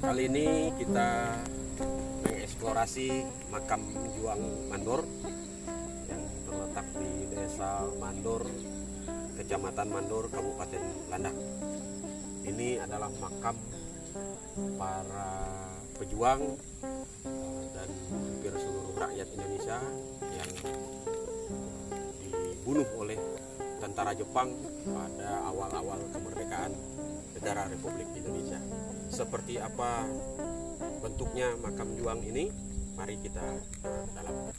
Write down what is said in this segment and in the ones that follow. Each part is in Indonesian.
Kali ini kita mengeksplorasi makam Juang Mandor yang terletak di Desa Mandor, Kecamatan Mandor, Kabupaten Landak. Ini adalah makam para pejuang dan hampir seluruh rakyat Indonesia yang dibunuh oleh tentara Jepang pada awal-awal kemerdekaan negara Republik Indonesia. Seperti apa bentuknya makam Juang ini? Mari kita ke dalam.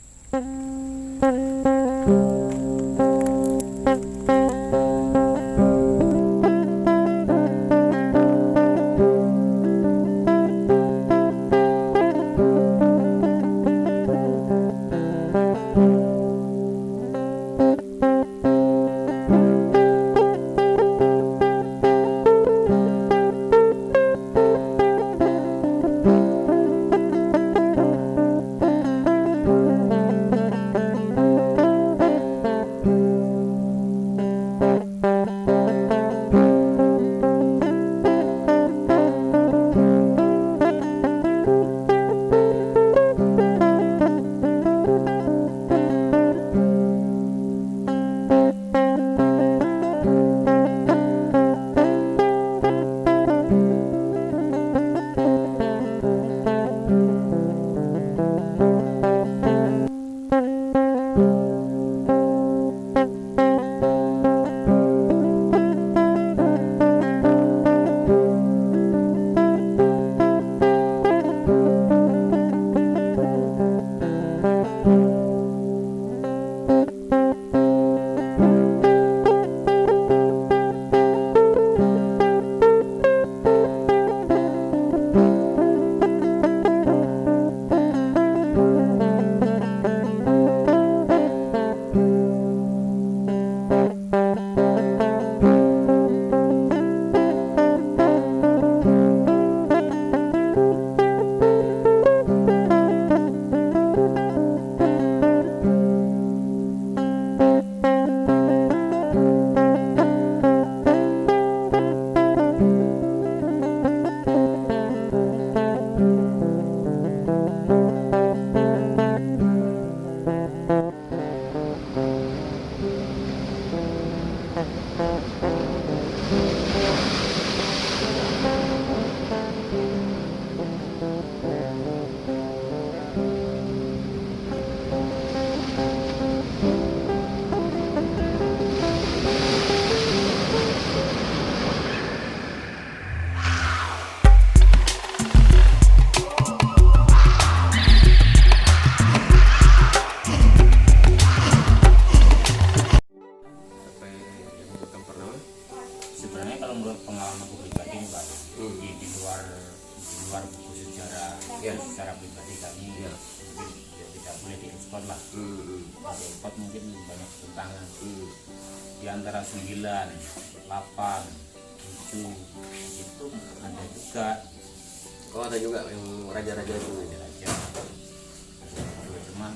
Sebenarnya kalau menurut pengalaman aku pribadi nih Pak, di luar buku sejarah secara pribadi kami mungkin tidak boleh diekspor lah. Kalau diekspor mungkin banyak tentangan. Di antara 9, 8, 7 itu ada juga. Oh, ada juga yang raja-raja itu. Raja. Cuma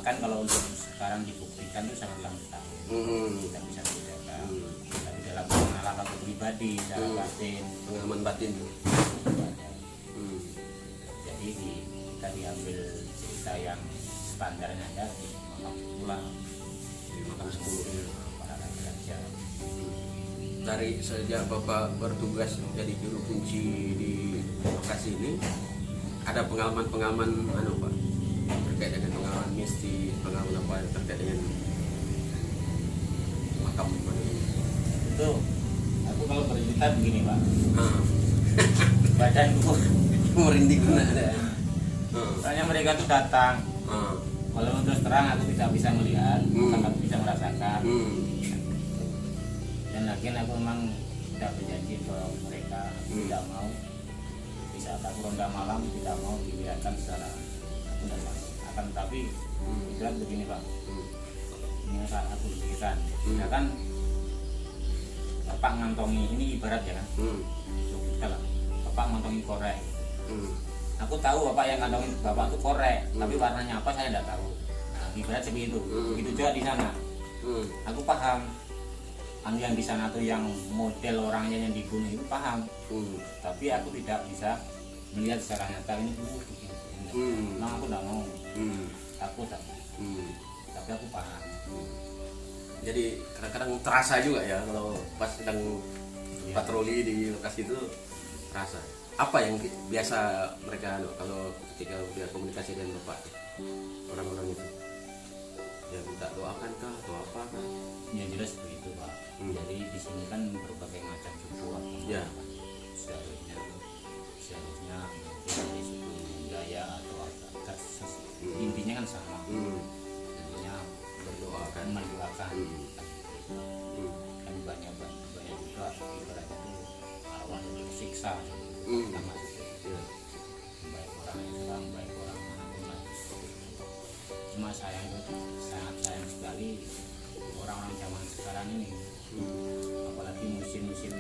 kan kalau untuk sekarang dibuktikan itu sangat lambat. Tidak bisa dibedakan. Tapi dalam pengalaman aku pribadi, secara batin, Pengalaman batin. Jadi kita diambil cerita yang standarnya aja di makam pulang, Di makam 10. para raja. Dari sejak Bapak bertugas menjadi juru kunci di lokasi ini, ada pengalaman-pengalaman Pak, terkait dengan pengalaman mistis, pengalaman apa yang terkait dengan makam ini? Itu aku kalau bercerita begini Pak, badanku Merinding ada. soalnya mereka tuh datang. Kalau terus terang aku tidak bisa melihat, tapi bisa merasakan. Dan lagi aku memang tidak berjanji ke mereka, tidak mau di saat aku ronda malam tidak mau dilihatkan secara aku tidak mau. Akan tapi ibarat begini Pak, ini saat aku pikirkan, ya kan Bapak ngantongi ini ibarat ya kan, kita lah Bapak ngantongi korek. Aku tahu Bapak yang kantongin Bapak itu korek, tapi warnanya apa saya tidak tahu. Nah, ibarat seperti itu. Begitu juga di sana. Aku paham yang di sana tuh yang model orangnya yang dibunuh itu paham, tapi aku tidak bisa melihat secara nyata ini begini. Memang aku tidak mau, takut tapi aku paham. Jadi kadang-kadang terasa juga ya kalau pas sedang patroli di lokasi itu terasa. Apa yang biasa mereka kalau ketika dia komunikasi dengan bapak orang-orang itu? Ya minta doakan kah atau apa kah? Ya jelas begitu Pak. Jadi di sini kan berbagai macam suku Ya. Seharusnya dari suku budaya atau agak intinya kan sama. Intinya mendoakan kan banyak juga ibaratnya itu arwah yang tersiksa sama baik orang Islam baik orang manapun lah. Cuma sayang sekali orang-orang zaman sekarang ini, apalagi musim-musim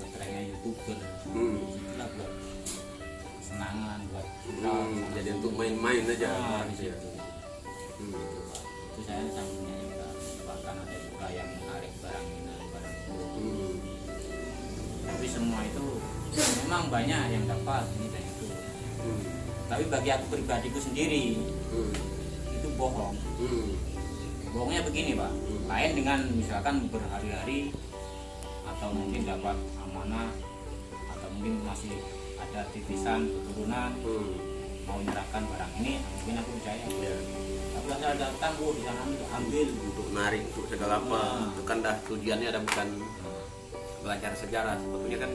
ngetrennya YouTuber, itulah buat kesenangan, buat jadi untuk main-main aja. di situ. Itu saya sangat menyayangkan, bahkan ada juga yang menarik barang itu. Tapi semua itu memang banyak yang dapat ini dan itu. Tapi bagi aku pribadiku sendiri itu bohong. Bohongnya begini Pak, lain dengan misalkan berhari-hari atau mungkin dapat amanah atau mungkin masih ada titisan keturunan mau menyerahkan barang ini, mungkin aku percaya. Tapi saya datang di sana itu ambil Untuk narik untuk segala apa, itu kan dah tujuannya ada bukan belajar sejarah. Sebetulnya kan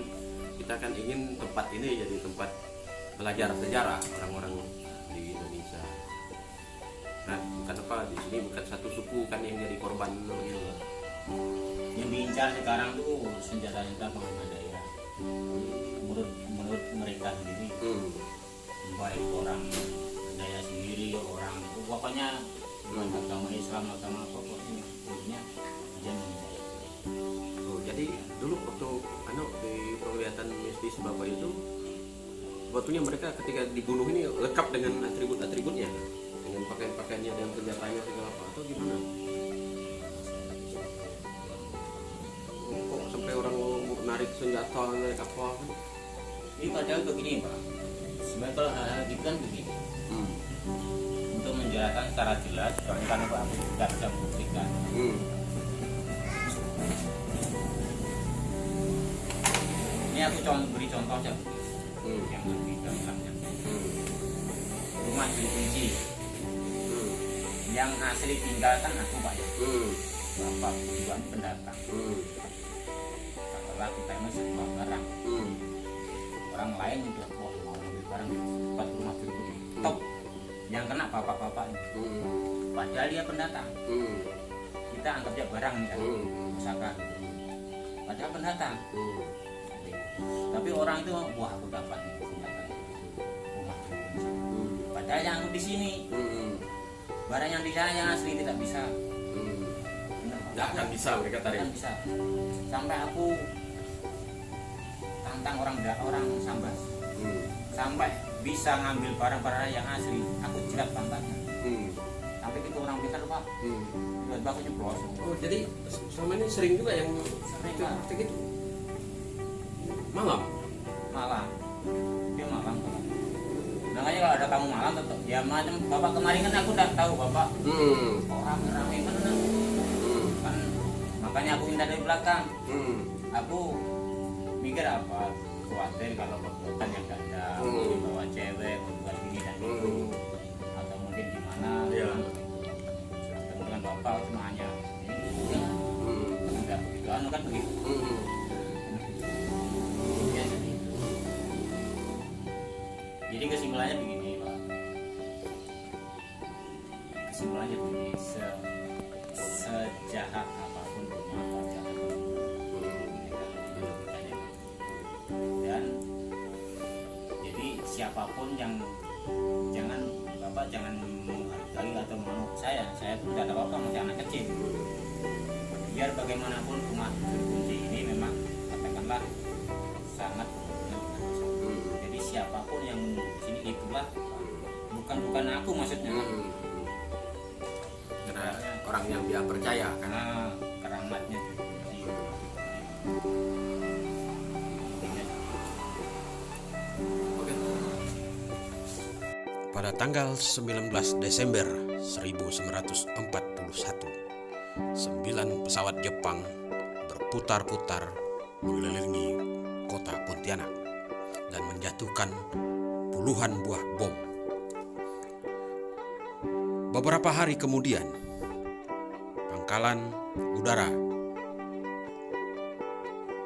kita kan ingin tempat ini jadi tempat belajar sejarah orang-orang di Indonesia. Nah, bukan apa di sini bukan satu suku kan yang jadi korban gitu. Yang diincar sekarang tuh senjata-senjata pengaman daerah. Menurut mereka sendiri, baik orang daya sendiri, orang pokoknya agama Islam, agama apa pokoknya intinya dia menghindari. Jadi dulu waktu di penglihatan mistis bapak itu, sebetulnya mereka ketika dibunuh ini lengkap dengan atribut-atributnya, dengan pakaian-pakaiannya dan senjatanya segala apa atau gimana? Kok sampai orang mau narik senjata, narik apa? Ini padahal begini Pak, sebenarnya kalau hal-hal gitu kan begini, untuk menjelaskan secara jelas, soalnya kan aku tidak bisa membuktikan. Ini aku beri contoh saja, yang lebih gampangnya. Rumah dikunci, yang asli tinggalkan aku Pak ya, bapak tujuan pendatang. Kalau kita ini sebuah barang, orang lain udah mau ambil barang di tempat rumah dikunci, top, yang kena bapak-bapak ini. Padahal dia pendatang, kita anggap dia barang nih kan, misalkan, padahal pendatang. Tapi orang itu wah aku dapat senjata rumah dikunci. Padahal yang aku di sini, barang yang di sana yang asli tidak bisa. Nggak akan bisa mereka tarik. Akan bisa. Sampai aku tantang orang Sambas, sampai bisa ngambil barang-barang yang asli, aku jerat pantatnya. Sampai itu orang pintar Pak, tiba-tiba aku nyeblos. Oh jadi selama ini sering juga yang Sering, Pak. praktek itu malam. Dia malam Pak. Makanya kalau ada tamu malam tetap ya macam bapak kemarin kan aku udah tahu bapak orang ramai mana kan, makanya aku minta dari belakang. Aku mikir apa, khawatir kalau perbuatan yang ganda, bawa cewek membuat ini dan itu, atau mungkin gimana. Ketemu dengan bapak cuma hanya ini enggak begitu anu kan begitu. Jadi kesimpulannya begini Pak, kesimpulannya begini, sejahat apapun rumah pacaran dan jadi siapapun yang bapak jangan menghargai atau menurut saya pun tidak ada apa-apa, masih anak kecil. Biar bagaimanapun rumah berkunci ini memang katakanlah sangat jadi siapapun yang menunggu sini itulah bukan aku maksudnya. Karena orang yang dia percaya karena keramatnya dikunci Pada tanggal 19 Desember 1941, 9 pesawat Jepang berputar-putar mengelilingi kota Pontianak dan menjatuhkan puluhan buah bom. Beberapa hari kemudian, pangkalan udara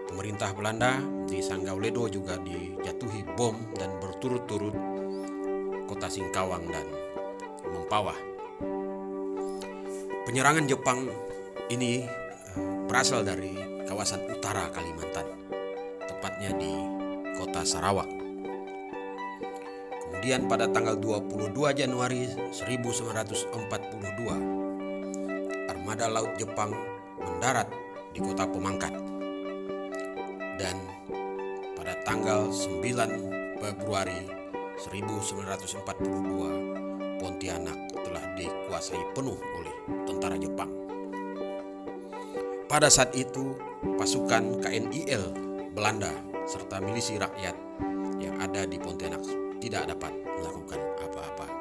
pemerintah Belanda di Sanggauledo juga dijatuhi bom dan berturut-turut kota Singkawang dan Mempawah. Penyerangan Jepang ini berasal dari kawasan utara Kalimantan, tepatnya di kota Sarawak. Kemudian pada tanggal 22 Januari 1942, armada laut Jepang mendarat di kota Pemangkat. Dan pada tanggal 9 Februari 1942, Pontianak telah dikuasai penuh oleh tentara Jepang. Pada saat itu, pasukan KNIL Belanda serta milisi rakyat yang ada di Pontianak tidak dapat melakukan apa-apa.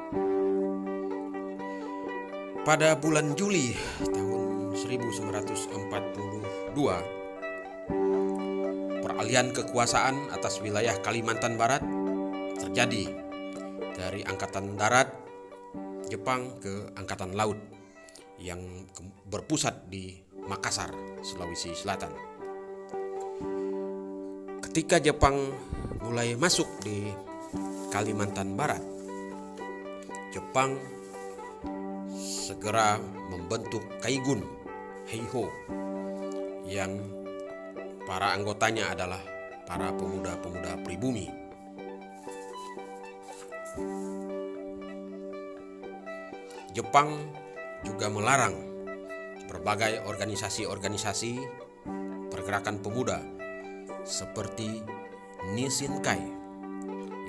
Pada bulan Juli tahun 1942, peralihan kekuasaan atas wilayah Kalimantan Barat terjadi dari Angkatan Darat Jepang ke Angkatan Laut yang berpusat di Makassar, Sulawesi Selatan. Ketika Jepang mulai masuk di Kalimantan Barat, Jepang segera membentuk Kaigun Heiho yang para anggotanya adalah para pemuda-pemuda pribumi. Jepang juga melarang berbagai organisasi-organisasi pergerakan pemuda seperti Nishinkai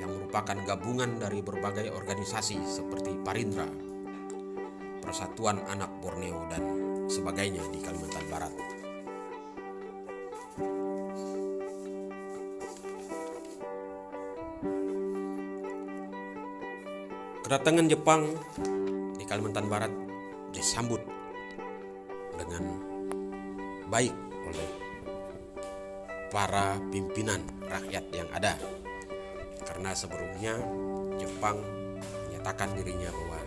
yang merupakan gabungan dari berbagai organisasi seperti Parindra, Persatuan Anak Borneo dan sebagainya di Kalimantan Barat. Kedatangan Jepang di Kalimantan Barat disambut dengan baik oleh para pimpinan rakyat yang ada, karena sebelumnya Jepang menyatakan dirinya bahwa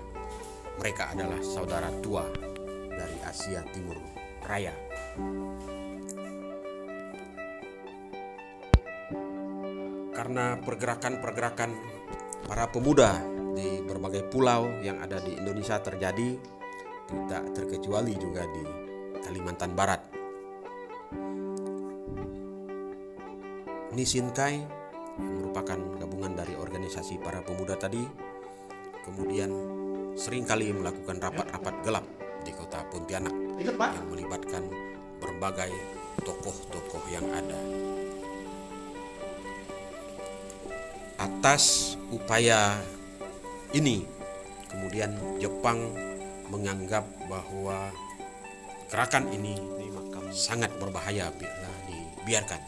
mereka adalah saudara tua dari Asia Timur Raya. Karena pergerakan-pergerakan para pemuda di berbagai pulau yang ada di Indonesia terjadi, tidak terkecuali juga di Kalimantan Barat. Nishinkai yang merupakan gabungan dari organisasi para pemuda tadi kemudian seringkali melakukan rapat-rapat gelap di kota Pontianak yang melibatkan berbagai tokoh-tokoh yang ada. Atas upaya ini, kemudian Jepang menganggap bahwa gerakan ini sangat berbahaya bila dibiarkan.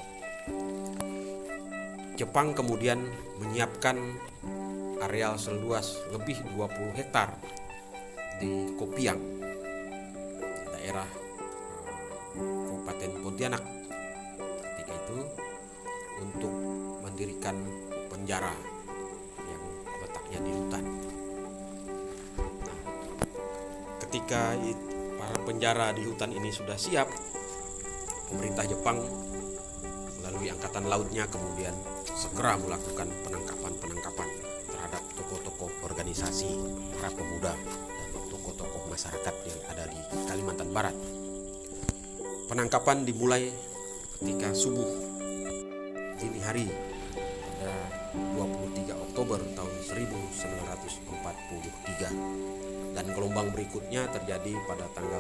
Jepang kemudian menyiapkan areal seluas lebih 20 hektar di Kopiang, di daerah Kabupaten Pontianak ketika itu, untuk mendirikan penjara yang letaknya di hutan. Nah, ketika para penjara di hutan ini sudah siap, pemerintah Jepang melalui angkatan lautnya kemudian segera melakukan penangkapan terhadap tokoh-tokoh organisasi para pemuda dan tokoh-tokoh masyarakat yang ada di Kalimantan Barat. Penangkapan dimulai ketika subuh dini hari pada 23 Oktober tahun 1943 dan gelombang berikutnya terjadi pada tanggal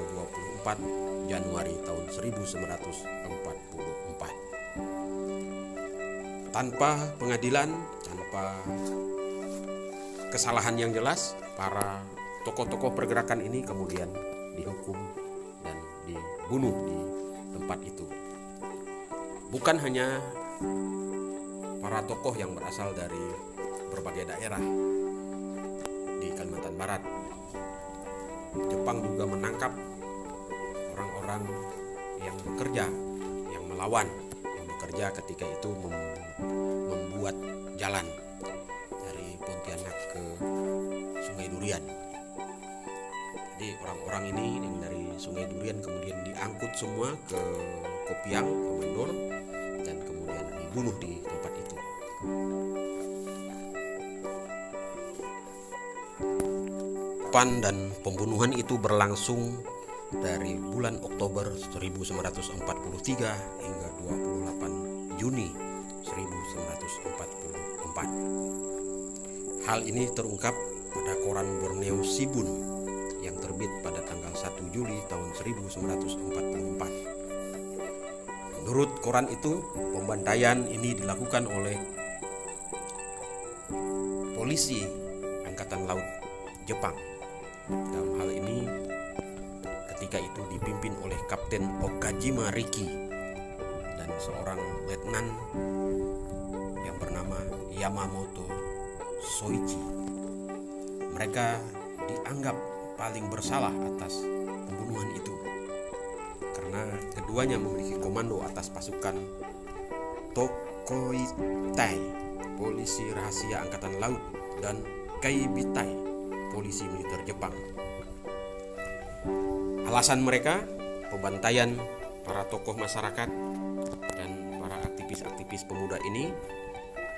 24 Januari tahun 1944. Tanpa pengadilan, tanpa kesalahan yang jelas, para tokoh-tokoh pergerakan ini kemudian dihukum dan dibunuh di tempat itu. Bukan hanya para tokoh yang berasal dari berbagai daerah, di Kalimantan Barat. Jepang juga menangkap orang-orang yang bekerja, yang melawan, yang bekerja ketika itu membuat jalan dari Pontianak ke Sungai Durian. Jadi orang-orang ini yang dari Sungai Durian kemudian diangkut semua ke Kopiang, ke Mandor, dan kemudian dibunuh di tempat itu. Dan pembunuhan itu berlangsung dari bulan Oktober 1943 hingga 28 Juni 1944. Hal ini terungkap pada koran Borneo Sibun yang terbit pada tanggal 1 Juli tahun 1944. Menurut koran itu, pembantaian ini dilakukan oleh polisi Angkatan Laut Jepang. Dalam hal ini ketika itu dipimpin oleh Kapten Okajima Riki dan seorang letnan yang bernama Yamamoto Soichi. Mereka dianggap paling bersalah atas pembunuhan itu karena keduanya memiliki komando atas pasukan Tokoitai, polisi rahasia Angkatan Laut, dan Kaibitai, polisi militer Jepang. Alasan mereka, pembantaian para tokoh masyarakat dan para aktivis-aktivis pemuda ini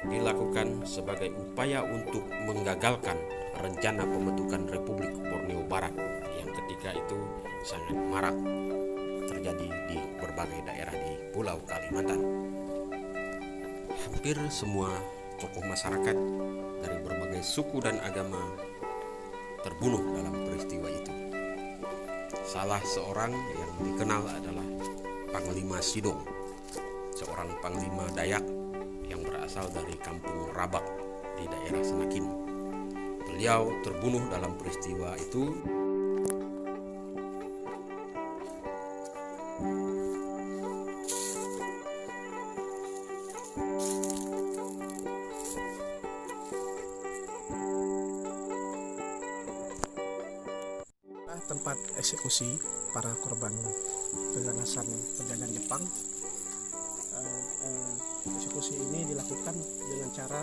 dilakukan sebagai upaya untuk menggagalkan rencana pembentukan Republik Borneo Barat yang ketika itu sangat marak terjadi di berbagai daerah di Pulau Kalimantan. Hampir semua tokoh masyarakat dari berbagai suku dan agama terbunuh dalam peristiwa itu. Salah seorang yang dikenal adalah Panglima Sidong, seorang panglima Dayak yang berasal dari kampung Rabak di daerah Senakin. Beliau terbunuh dalam peristiwa itu. Tempat eksekusi para korban keganasan penjajahan Jepang. Eksekusi ini dilakukan dengan cara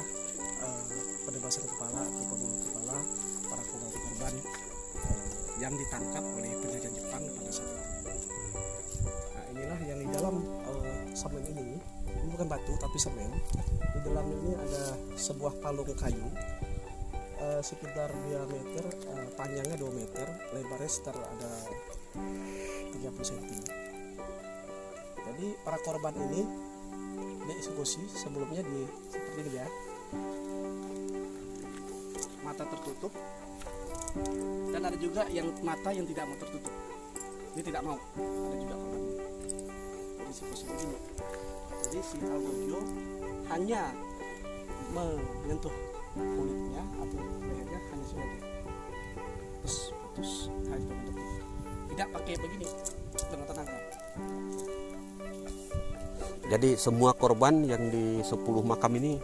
penebasan kepala atau pembunuhan kepala para korban yang ditangkap oleh penjajahan Jepang pada saat itu. Nah, inilah yang di dalam semen ini bukan batu tapi semen. Di dalam ini ada sebuah palung kayu sekitar diameter, panjangnya 2 meter, lebarnya sekitar ada 30 cm. Jadi para korban ini dieksekusi sebelumnya seperti ini ya, mata tertutup, dan ada juga yang mata yang tidak mau tertutup, dia tidak mau, ada juga korban ini dieksekusi begini. Jadi si Algojo hanya menyentuh kulitnya atau lehernya hanya sebagai putus hanya untuk tidak pakai begini dengan tenaga. Jadi semua korban yang di 10 makam ini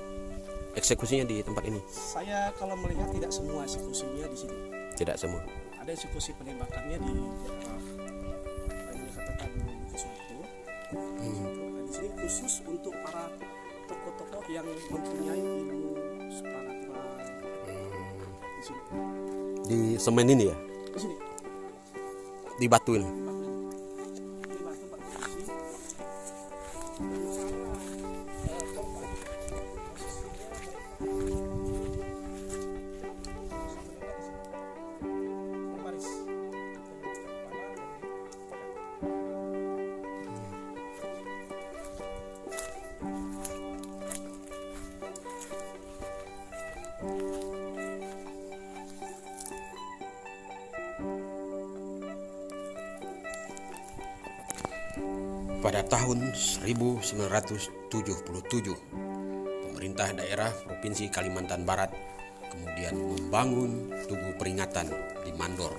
eksekusinya di tempat ini? Saya kalau melihat tidak semua eksekusinya di sini. Tidak semua. Ada eksekusi penembakannya di dikatakan sesuatu. Di sini khusus untuk para tokoh-tokoh yang mempunyai ilmu supranatural. Di sini. Di semen ini ya? Di sini. Di batu ini. Di batu Pak Kursi. Pada tahun 1977, pemerintah daerah Provinsi Kalimantan Barat kemudian membangun tugu peringatan di Mandor.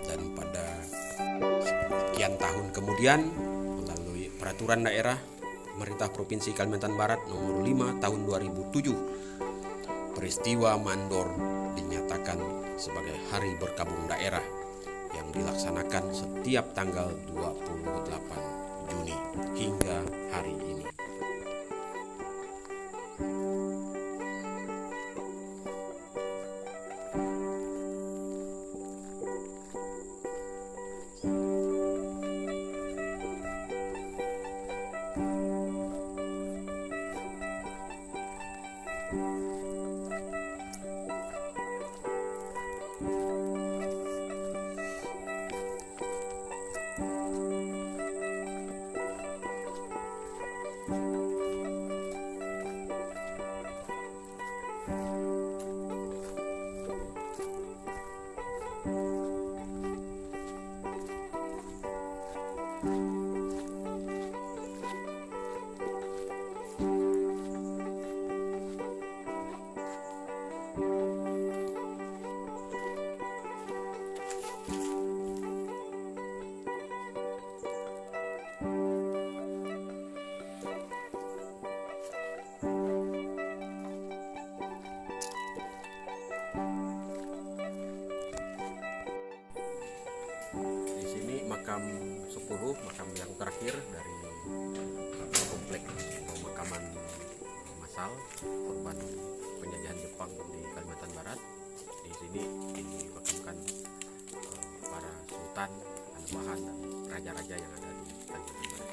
Dan pada sekian tahun kemudian, melalui peraturan daerah pemerintah Provinsi Kalimantan Barat nomor 5 tahun 2007, Peristiwa Mandor dinyatakan sebagai hari berkabung daerah yang dilaksanakan setiap tanggal 28 Juni hingga hari ini. Di sini makam 10, makam yang terakhir dari komplek pemakaman massal korban penjajahan Jepang di Kalimantan Barat. Di sini dimakamkan para sultan, anubahan dan raja-raja yang ada di Kalimantan Barat.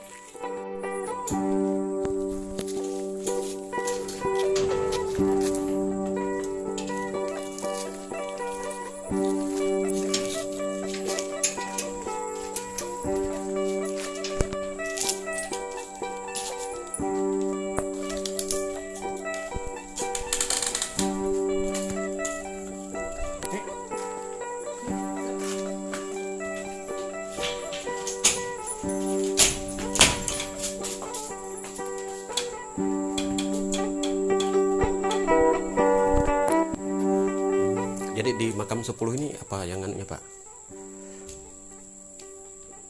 Jadi di makam 10 ini apa yang anunya Pak?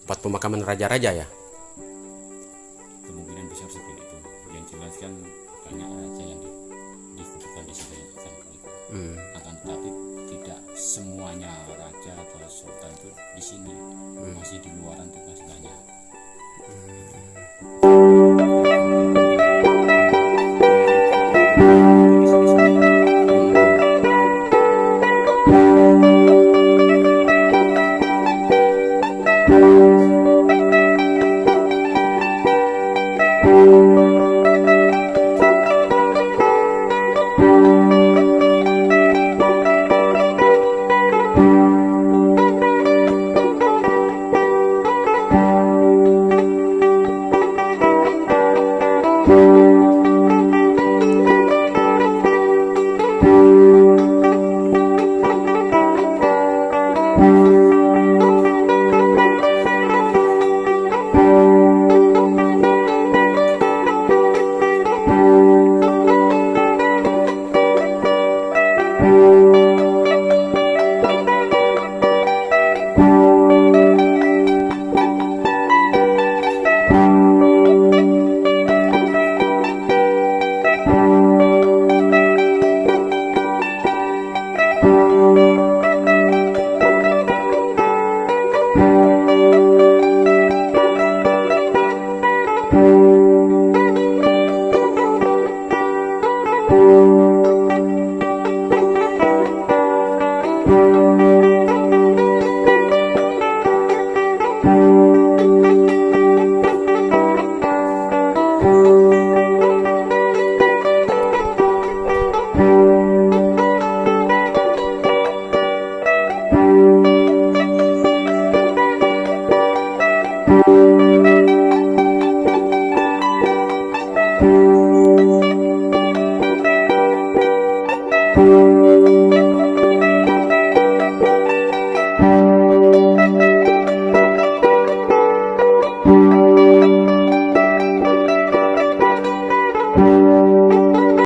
Tempat pemakaman raja-raja ya? Kemungkinan besar seperti itu. Yang jelas kan banyak raja yang dikuburkan di sini kan begitu. Akan tetapi tidak semuanya raja atau sultan itu di sini, masih di luaran itu masih banyak.